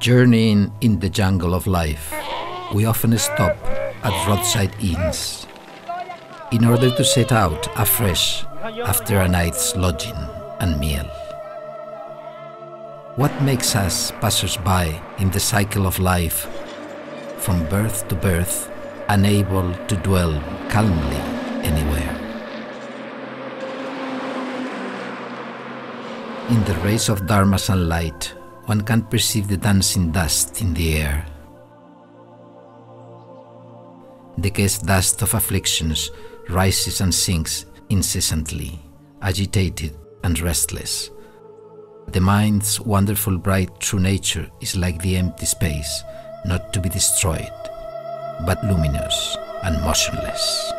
Journeying in the jungle of life, we often stop at roadside inns in order to set out afresh after a night's lodging and meal. What makes us passers-by in the cycle of life, from birth to birth, unable to dwell calmly anywhere? In the rays of Dharma sunlight, one can perceive the dancing dust in the air. The guest dust of afflictions rises and sinks incessantly, agitated and restless. The mind's wonderful bright true nature is like the empty space, not to be destroyed, but luminous and motionless.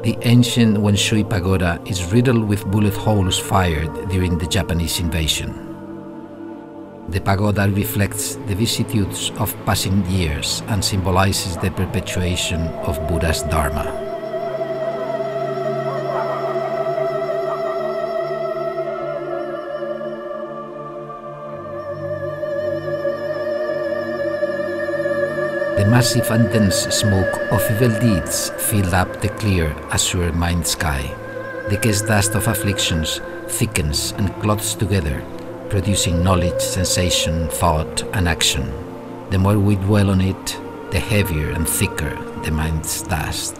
The ancient Wenshui pagoda is riddled with bullet holes fired during the Japanese invasion. The pagoda reflects the vicissitudes of passing years and symbolizes the perpetuation of Buddha's Dharma. The massive and dense smoke of evil deeds filled up the clear, azure mind sky. The guest dust of afflictions thickens and clots together, producing knowledge, sensation, thought, and action. The more we dwell on it, the heavier and thicker the mind's dust.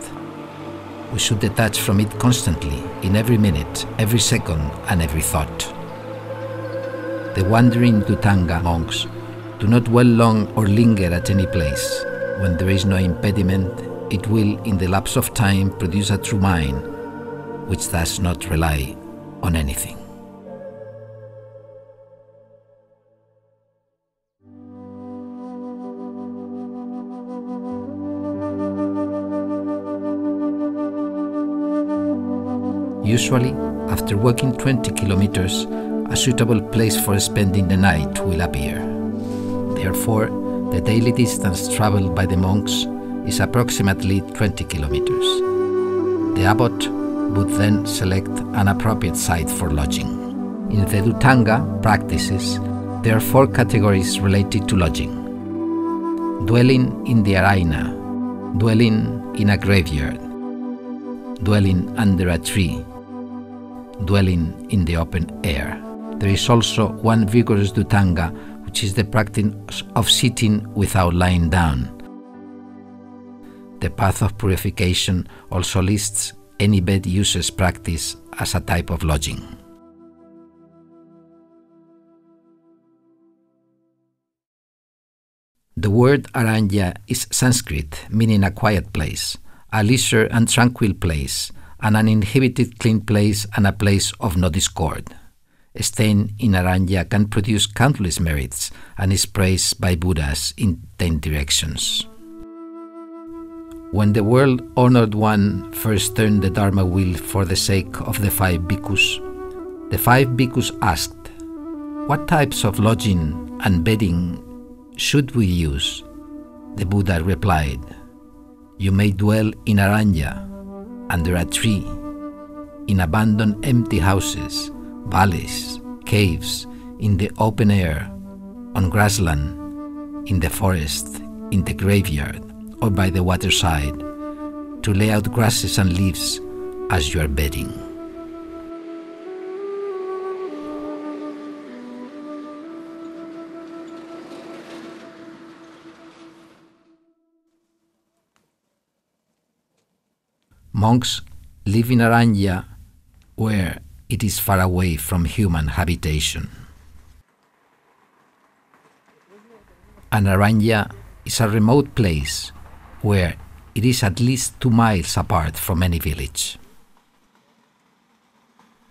We should detach from it constantly, in every minute, every second, and every thought. The wandering Dhutanga monks do not dwell long or linger at any place. When there is no impediment, it will, in the lapse of time, produce a true mind, which does not rely on anything. Usually, after walking 20 kilometers, a suitable place for spending the night will appear. Therefore, the daily distance traveled by the monks is approximately 20 kilometers. The abbot would then select an appropriate site for lodging. In the Dhutanga practices, there are 4 categories related to lodging: dwelling in the arena, dwelling in a graveyard, dwelling under a tree, dwelling in the open air. There is also one vigorous Dhutanga, which is the practice of sitting without lying down. The path of purification also lists any bed user's practice as a type of lodging. The word aranya is Sanskrit, meaning a quiet place, a leisure and tranquil place, an uninhibited clean place, and a place of no discord. Staying in aranya can produce countless merits and is praised by Buddhas in 10 directions. When the world-honored one first turned the Dharma wheel for the sake of the 5 bhikkhus, the 5 bhikkhus asked, "What types of lodging and bedding should we use?" The Buddha replied, "You may dwell in aranya, under a tree, in abandoned empty houses, valleys, caves, in the open air, on grassland, in the forest, in the graveyard, or by the waterside, to lay out grasses and leaves as you are bedding." Monks live in aranya where it is far away from human habitation. An aranya is a remote place where it is at least 2 miles apart from any village.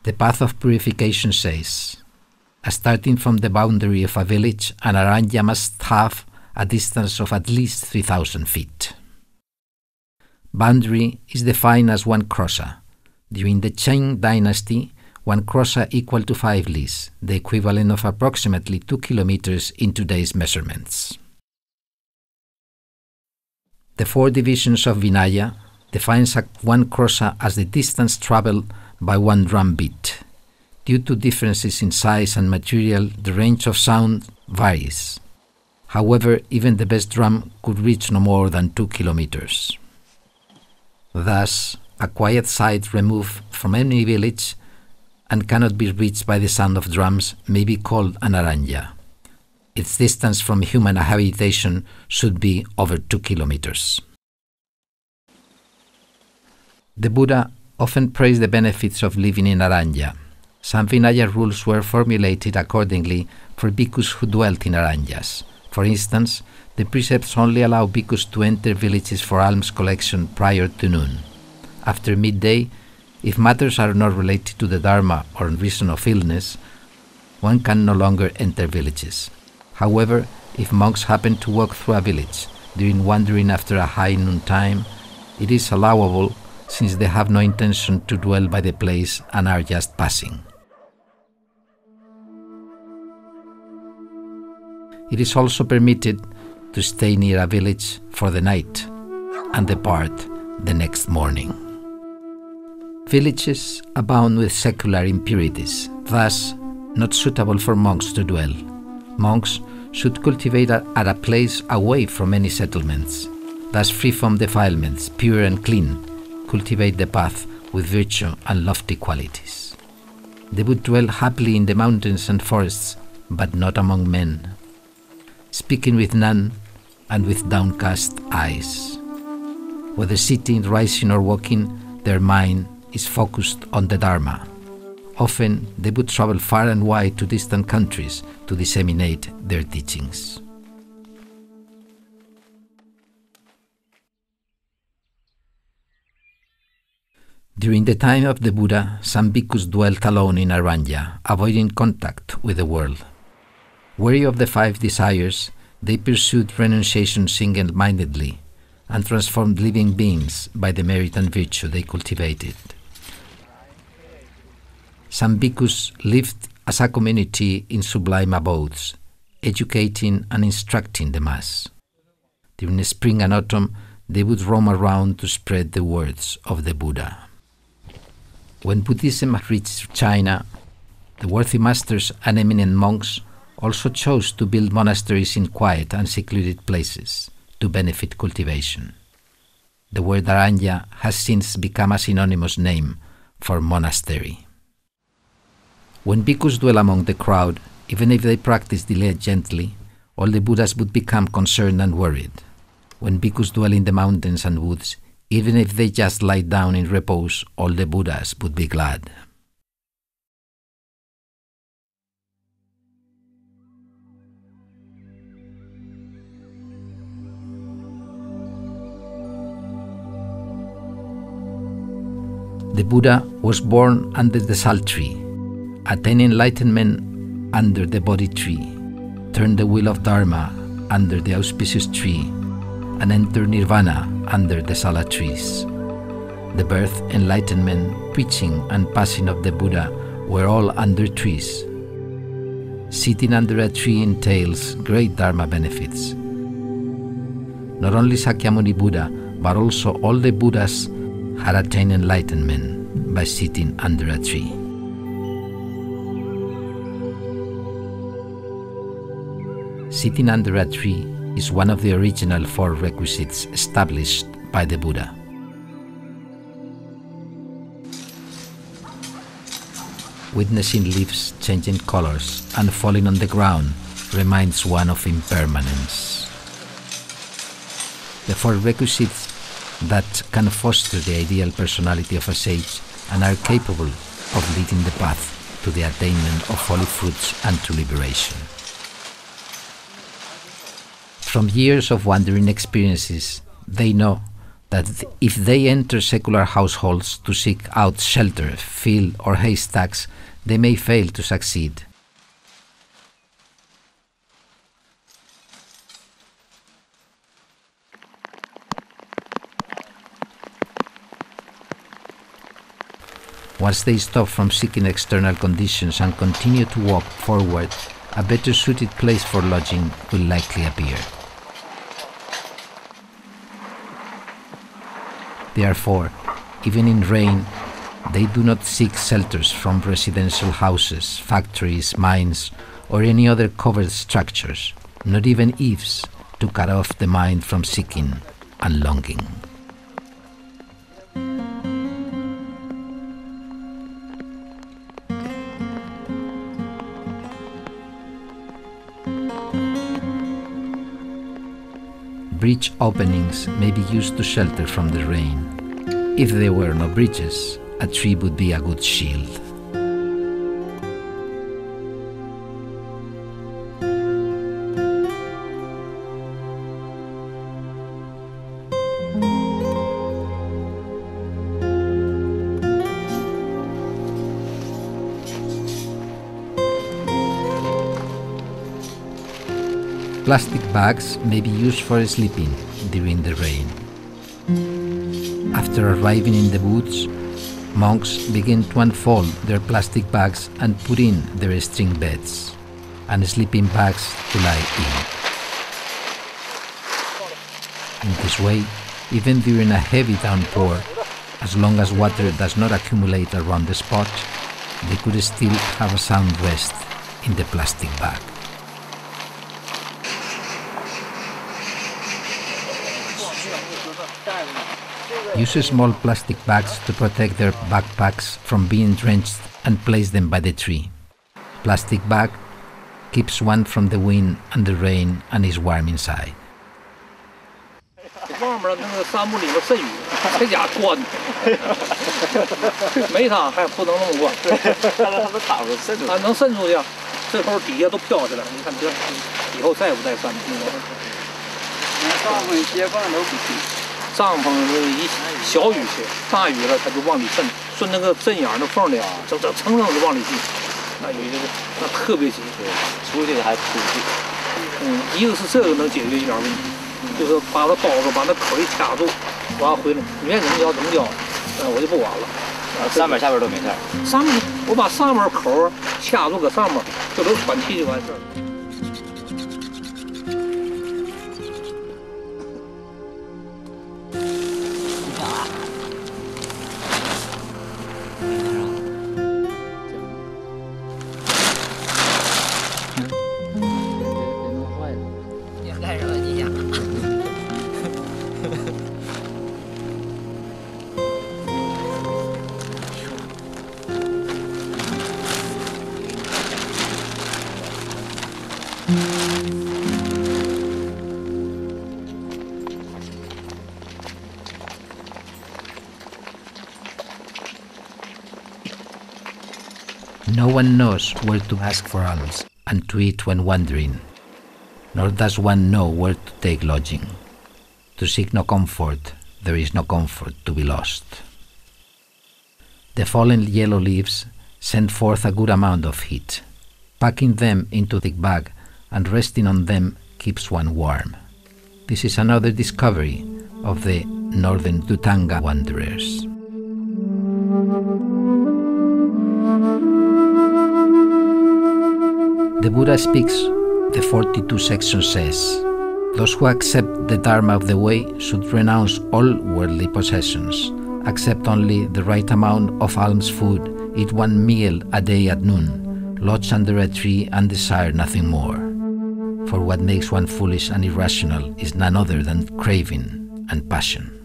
The path of purification says, starting from the boundary of a village, an aranya must have a distance of at least 3,000 feet. Boundary is defined as one crossa. During the Qing dynasty, one krosa equal to 5 lis, the equivalent of approximately 2 kilometers in today's measurements. The 4 divisions of Vinaya defines one krosa as the distance traveled by one drum beat. Due to differences in size and material, the range of sound varies. However, even the best drum could reach no more than 2 kilometers. Thus, a quiet site removed from any village and cannot be reached by the sound of drums may be called an aranya. Its distance from human habitation should be over 2 kilometers. The Buddha often praised the benefits of living in aranya. Some Vinaya rules were formulated accordingly for bhikkhus who dwelt in aranyas. For instance, the precepts only allow bhikkhus to enter villages for alms collection prior to noon. After midday, if matters are not related to the Dharma or in reason of illness, one can no longer enter villages. However, if monks happen to walk through a village during wandering after a high noon time, it is allowable since they have no intention to dwell by the place and are just passing. It is also permitted to stay near a village for the night and depart the next morning. Villages abound with secular impurities, thus not suitable for monks to dwell. Monks should cultivate at a place away from any settlements, thus free from defilements, pure and clean, cultivate the path with virtue and lofty qualities. They would dwell happily in the mountains and forests, but not among men, speaking with none and with downcast eyes. Whether sitting, rising, or walking, their mind is focused on the Dharma. Often, they would travel far and wide to distant countries to disseminate their teachings. During the time of the Buddha, some bhikkhus dwelt alone in aranya, avoiding contact with the world. Weary of the 5 desires, they pursued renunciation single-mindedly and transformed living beings by the merit and virtue they cultivated. Some bhikkhus lived as a community in sublime abodes, educating and instructing the mass. During spring and autumn, they would roam around to spread the words of the Buddha. When Buddhism reached China, the worthy masters and eminent monks also chose to build monasteries in quiet and secluded places to benefit cultivation. The word aranya has since become a synonymous name for monastery. When bhikkhus dwell among the crowd, even if they practice diligently, all the Buddhas would become concerned and worried. When bhikkhus dwell in the mountains and woods, even if they just lie down in repose, all the Buddhas would be glad. The Buddha was born under the sal tree, attained enlightenment under the Bodhi tree, turned the wheel of Dharma under the auspicious tree, and entered Nirvana under the Sala trees. The birth, enlightenment, preaching, and passing of the Buddha were all under trees. Sitting under a tree entails great Dharma benefits. Not only Sakyamuni Buddha, but also all the Buddhas had attained enlightenment by sitting under a tree. Sitting under a tree is one of the original 4 requisites established by the Buddha. Witnessing leaves changing colors and falling on the ground reminds one of impermanence. The 4 requisites that can foster the ideal personality of a sage and are capable of leading the path to the attainment of holy fruits and to liberation. From years of wandering experiences, they know that if they enter secular households to seek out shelter, field, or haystacks, they may fail to succeed. Once they stop from seeking external conditions and continue to walk forward, a better suited place for lodging will likely appear. Therefore, even in rain, they do not seek shelters from residential houses, factories, mines, or any other covered structures, not even eaves, to cut off the mind from seeking and longing. Bridge openings may be used to shelter from the rain. If there were no bridges, a tree would be a good shield. Plastic bags may be used for sleeping during the rain. After arriving in the woods, monks begin to unfold their plastic bags and put in their string beds and sleeping bags to lie in. In this way, even during a heavy downpour, as long as water does not accumulate around the spot, they could still have a sound rest in the plastic bag. Use small plastic bags to protect their backpacks from being drenched and place them by the tree. Plastic bag keeps one from the wind and the rain and is warm inside. No one knows where to ask for alms and to eat when wandering, nor does one know where to take lodging. To seek no comfort, there is no comfort to be lost. The fallen yellow leaves send forth a good amount of heat. Packing them into the bag and resting on them keeps one warm. This is another discovery of the northern Dutanga wanderers. The Buddha speaks, the 42 section says, those who accept the Dharma of the way should renounce all worldly possessions, accept only the right amount of alms food, eat one meal a day at noon, lodge under a tree and desire nothing more. For what makes one foolish and irrational is none other than craving and passion.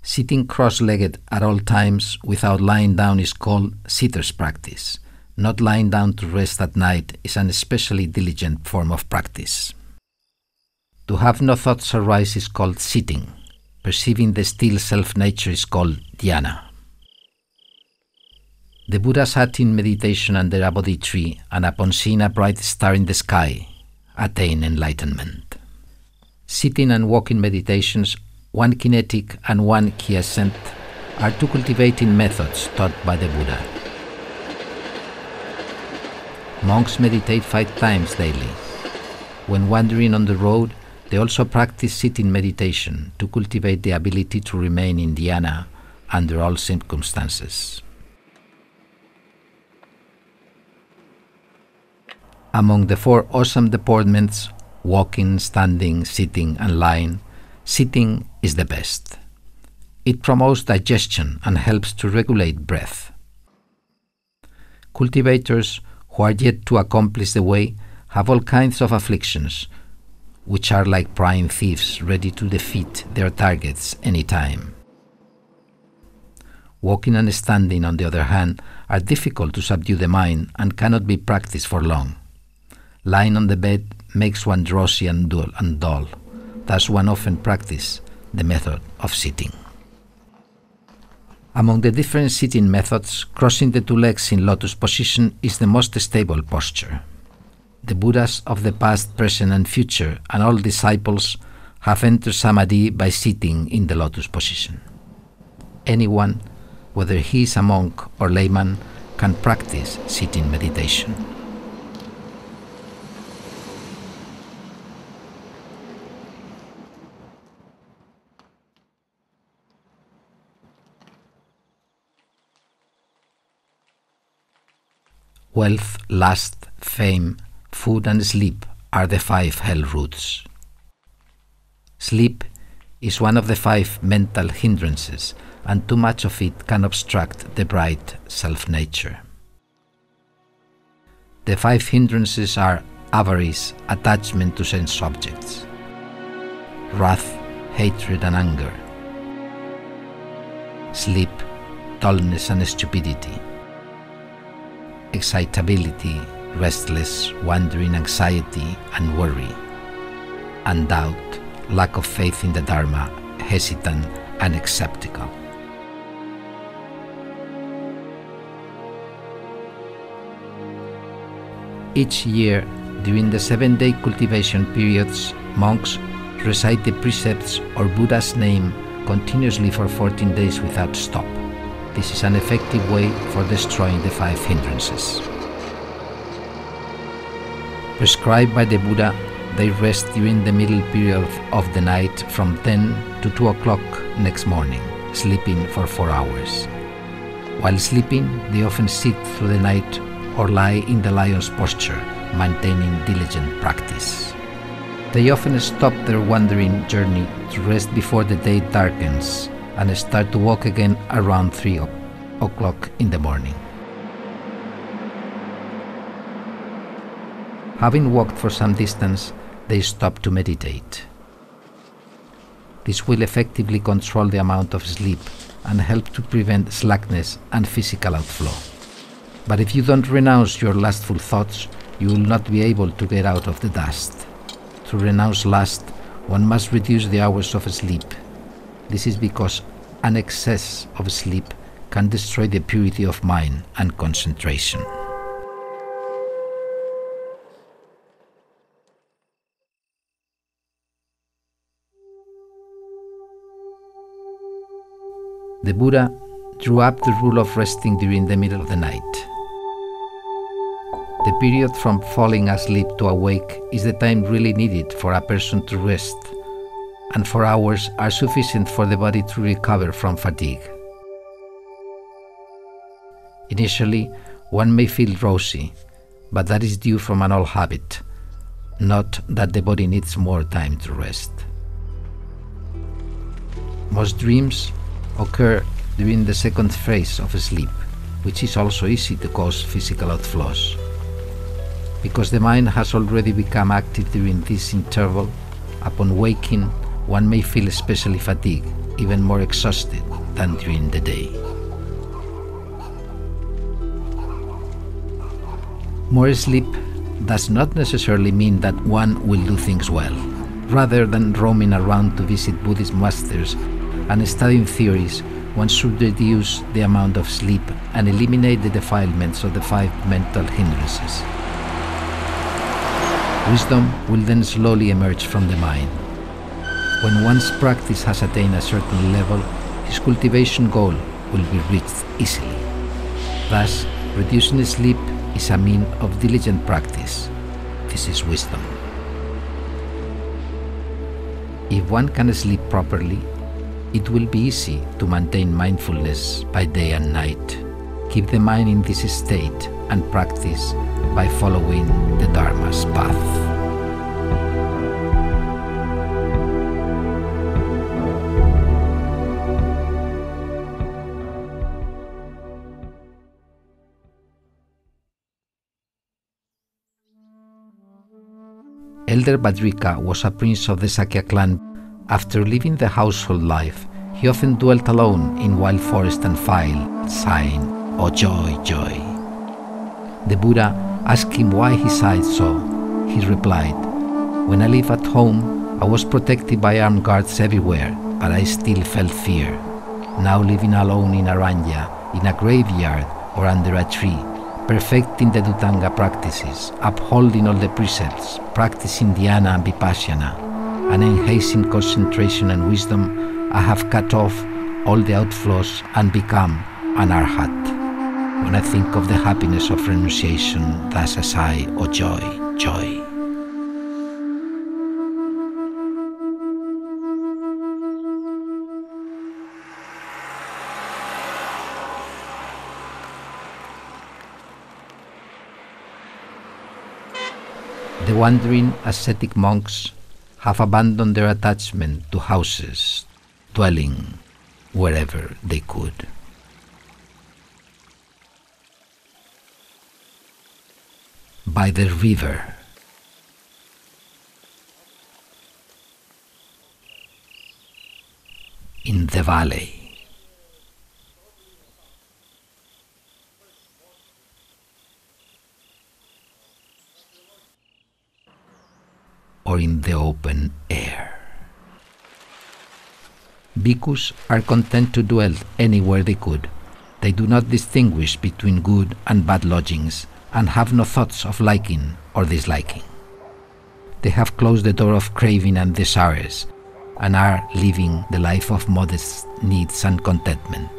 Sitting cross-legged at all times without lying down is called sitter's practice. Not lying down to rest at night is an especially diligent form of practice. To have no thoughts arise is called sitting. Perceiving the still self-nature is called dhyana. The Buddha sat in meditation under a Bodhi tree and upon seeing a bright star in the sky, attained enlightenment. Sitting and walking meditations, one kinetic and one quiescent, are two cultivating methods taught by the Buddha. Monks meditate 5 times daily. When wandering on the road, they also practice sitting meditation to cultivate the ability to remain in dhyana under all circumstances. Among the 4 awesome deportments, walking, standing, sitting, and lying, sitting is the best. It promotes digestion and helps to regulate breath. Cultivators who are yet to accomplish the way have all kinds of afflictions, which are like prying thieves ready to defeat their targets any time. Walking and standing, on the other hand, are difficult to subdue the mind and cannot be practiced for long. Lying on the bed makes one drowsy and dull. Thus one often practices the method of sitting. Among the different sitting methods, crossing the 2 legs in lotus position is the most stable posture. The Buddhas of the past, present, and future, and all disciples have entered samadhi by sitting in the lotus position. Anyone, whether he is a monk or layman, can practice sitting meditation. Wealth, lust, fame, food, and sleep are the 5 hell roots. Sleep is one of the 5 mental hindrances, and too much of it can obstruct the bright self-nature. The 5 hindrances are avarice, attachment to sense objects, wrath, hatred, and anger, sleep, dullness, and stupidity, excitability, restless, wandering anxiety and worry, and doubt, lack of faith in the Dharma, hesitant and skeptical. Each year, during the 7-day cultivation periods, monks recite the precepts or Buddha's name continuously for 14 days without stop. This is an effective way for destroying the 5 hindrances. Prescribed by the Buddha, they rest during the middle period of the night from 10 to 2 o'clock next morning, sleeping for 4 hours. While sleeping, they often sit through the night or lie in the lion's posture, maintaining diligent practice. They often stop their wandering journey to rest before the day darkens and start to walk again around 3 o'clock in the morning. Having walked for some distance, they stop to meditate. This will effectively control the amount of sleep and help to prevent slackness and physical outflow. But if you don't renounce your lustful thoughts, you will not be able to get out of the dust. To renounce lust, one must reduce the hours of sleep. This is because an excess of sleep can destroy the purity of mind and concentration. The Buddha drew up the rule of resting during the middle of the night. The period from falling asleep to awake is the time really needed for a person to rest, and 4 hours are sufficient for the body to recover from fatigue. Initially, one may feel drowsy, but that is due from an old habit, not that the body needs more time to rest. Most dreams occur during the second phase of sleep, which is also easy to cause physical outflows. Because the mind has already become active during this interval, upon waking, one may feel especially fatigued, even more exhausted than during the day. More sleep does not necessarily mean that one will do things well. Rather than roaming around to visit Buddhist masters and studying theories, one should reduce the amount of sleep and eliminate the defilements of the 5 mental hindrances. Wisdom will then slowly emerge from the mind. When one's practice has attained a certain level, his cultivation goal will be reached easily. Thus, Reducing sleep is a mean of diligent practice. This is wisdom. If one can sleep properly, it will be easy to maintain mindfulness by day and night. Keep the mind in this state and practice by following the Dharma's path. Elder Badrika was a prince of the Sakya clan. After leaving the household life, he often dwelt alone in wild forest and file, sighing, "Oh joy, joy." The Buddha asked him why he sighed so. He replied, "When I lived at home, I was protected by armed guards everywhere, but I still felt fear. Now living alone in Aranya, in a graveyard or under a tree, perfecting the Dhutanga practices, upholding all the precepts, practicing dhyana and vipassana, and enhancing concentration and wisdom, I have cut off all the outflows and become an arhat. When I think of the happiness of renunciation, thus I sigh, oh joy, joy." The wandering ascetic monks have abandoned their attachment to houses, dwelling wherever they could. By the river, in the valley, or in the open air. Bhikkhus are content to dwell anywhere they could. They do not distinguish between good and bad lodgings and have no thoughts of liking or disliking. They have closed the door of craving and desires and are living the life of modest needs and contentment.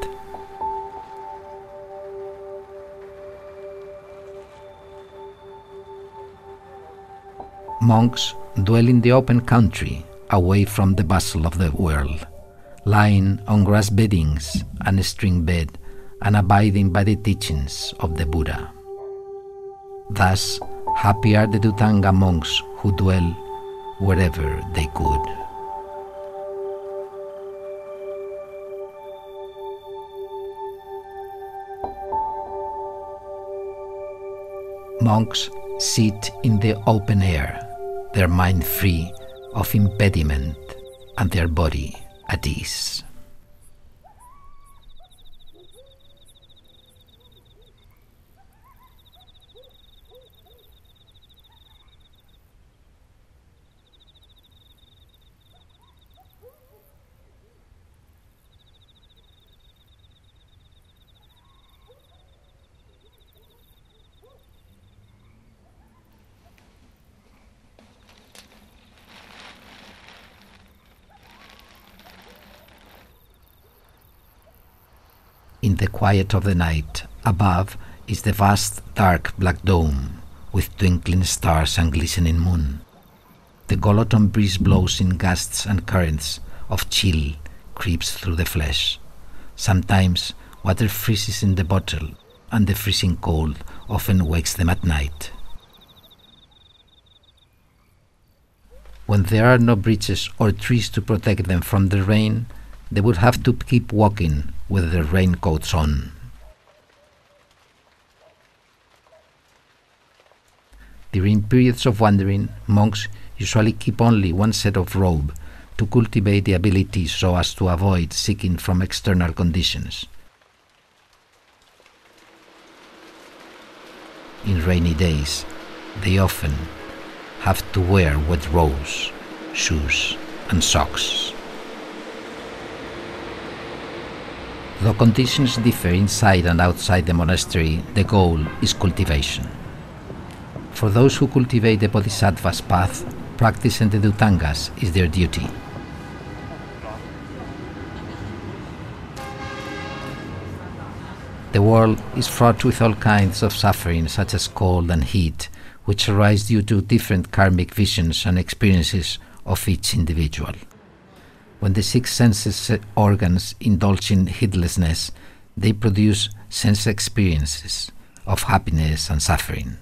Monks dwell in the open country, away from the bustle of the world, lying on grass beddings and a string bed and abiding by the teachings of the Buddha. Thus, happy are the Dhutanga monks who dwell wherever they could. Monks sit in the open air, their mind free of impediment and their body at ease. In the quiet of the night, above is the vast dark black dome with twinkling stars and glistening moon. The Goloton breeze blows in gusts and currents of chill creeps through the flesh. Sometimes water freezes in the bottle and the freezing cold often wakes them at night. When there are no bridges or trees to protect them from the rain, they would have to keep walking with their raincoats on. During periods of wandering, monks usually keep only one set of robe to cultivate the ability so as to avoid seeking from external conditions. In rainy days, they often have to wear wet robes, shoes, and socks. Though conditions differ inside and outside the monastery, the goal is cultivation. For those who cultivate the Bodhisattva's path, practicing the Dhutangas is their duty. The world is fraught with all kinds of suffering, such as cold and heat, which arise due to different karmic visions and experiences of each individual. When the six senses organs indulge in heedlessness, they produce sense experiences of happiness and suffering.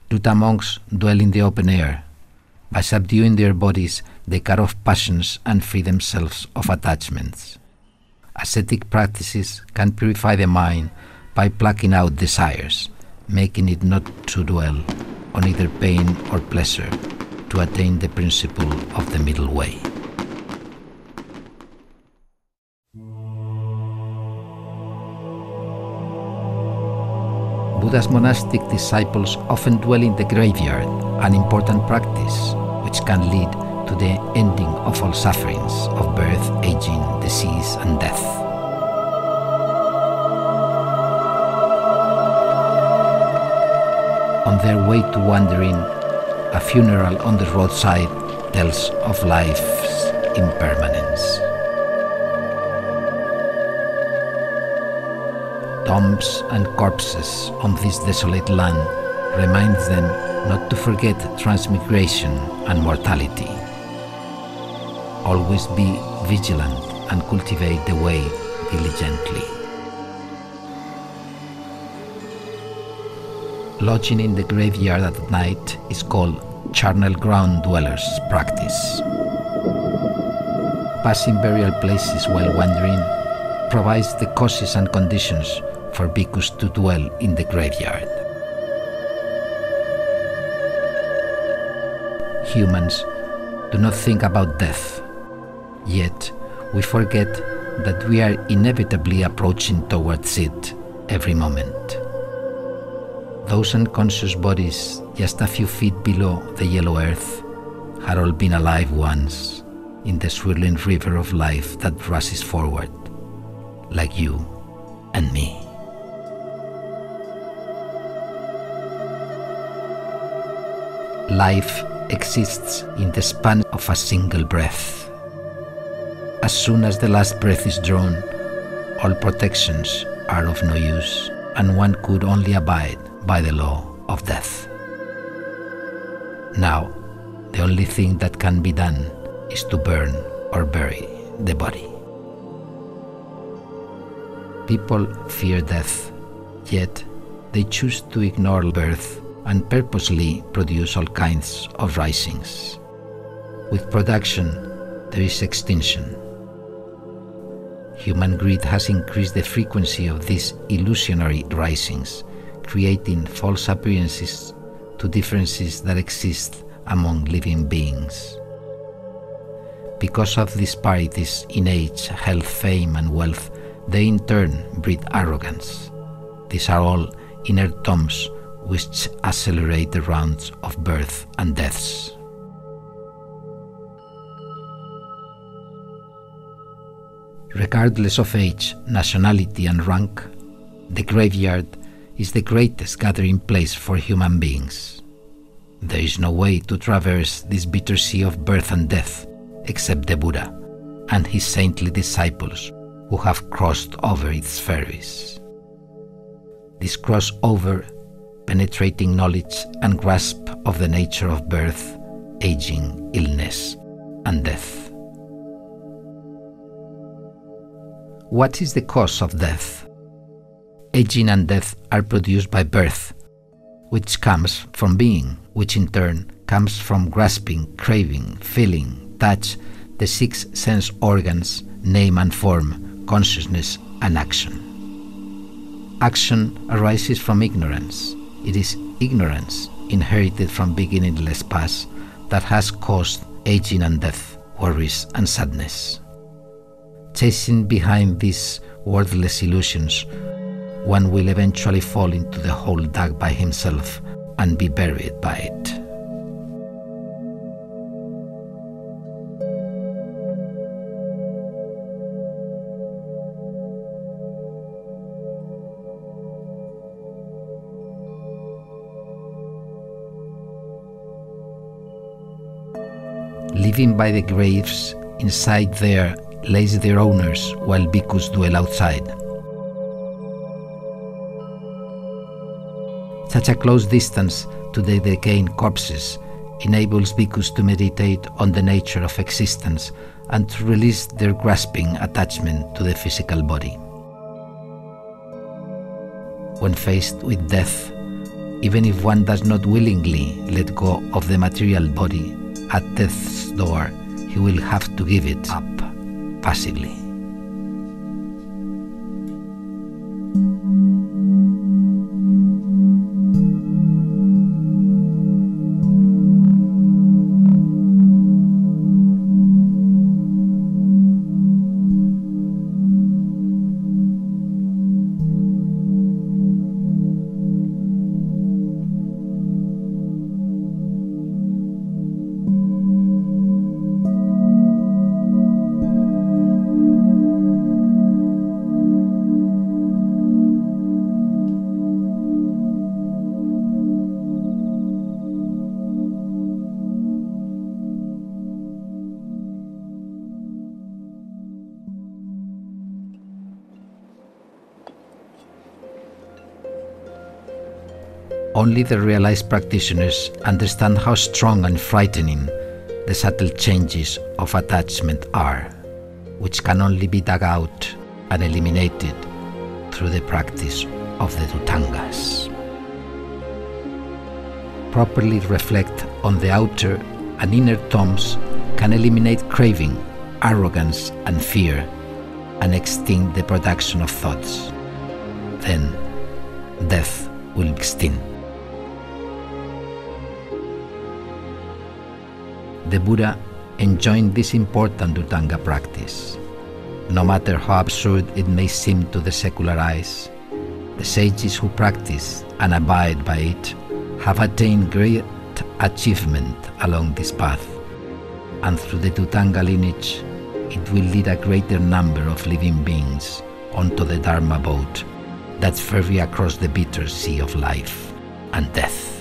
Buddha monks dwell in the open air. By subduing their bodies, they cut off passions and free themselves of attachments. Ascetic practices can purify the mind by plucking out desires, making it not to dwell on either pain or pleasure, to attain the principle of the middle way. Buddha's monastic disciples often dwell in the graveyard, an important practice which can lead to the ending of all sufferings of birth, aging, disease, and death. On their way to wandering, a funeral on the roadside tells of life's impermanence. Tombs and corpses on this desolate land remind them not to forget transmigration and mortality. Always be vigilant and cultivate the way diligently. Lodging in the graveyard at night is called charnel ground dwellers practice. Passing burial places while wandering provides the causes and conditions for bhikkhus to dwell in the graveyard. Humans do not think about death, yet we forget that we are inevitably approaching towards it every moment. Those unconscious bodies just a few feet below the yellow earth had all been alive once in the swirling river of life that rushes forward, like you and me. Life exists in the span of a single breath. As soon as the last breath is drawn, all protections are of no use, and one could only abide by the law of death. Now, the only thing that can be done is to burn or bury the body. People fear death, yet they choose to ignore birth and purposely produce all kinds of risings. With production, there is extinction. Human greed has increased the frequency of these illusionary risings, creating false appearances to differences that exist among living beings. Because of disparities in age, health, fame, and wealth, they in turn breed arrogance. These are all inner tombs which accelerate the rounds of birth and deaths. Regardless of age, nationality, and rank, the graveyard is the greatest gathering place for human beings. There is no way to traverse this bitter sea of birth and death except the Buddha and his saintly disciples who have crossed over its ferries. This crossover, penetrating knowledge and grasp of the nature of birth, aging, illness, and death. What is the cause of death? Aging and death are produced by birth, which comes from being, which in turn comes from grasping, craving, feeling, touch, the six sense organs, name and form, consciousness and action. Action arises from ignorance. It is ignorance inherited from beginningless past that has caused aging and death, worries and sadness. Chasing behind these worthless illusions, one will eventually fall into the hole dug by himself and be buried by it. Living by the graves, inside there lays their owners, while bhikkhus dwell outside. Such a close distance to the decaying corpses enables bhikkhus to meditate on the nature of existence and to release their grasping attachment to the physical body. When faced with death, even if one does not willingly let go of the material body, at death's door he will have to give it up passively. Only the realized practitioners understand how strong and frightening the subtle changes of attachment are, which can only be dug out and eliminated through the practice of the Dhutangas. Properly reflect on the outer and inner tomes can eliminate craving, arrogance and fear, and extinct the production of thoughts. Then death will extinct. The Buddha enjoined this important Dhutanga practice. No matter how absurd it may seem to the secular eyes, the sages who practice and abide by it have attained great achievement along this path, and through the Dhutanga lineage, it will lead a greater number of living beings onto the Dharma boat that ferry across the bitter sea of life and death.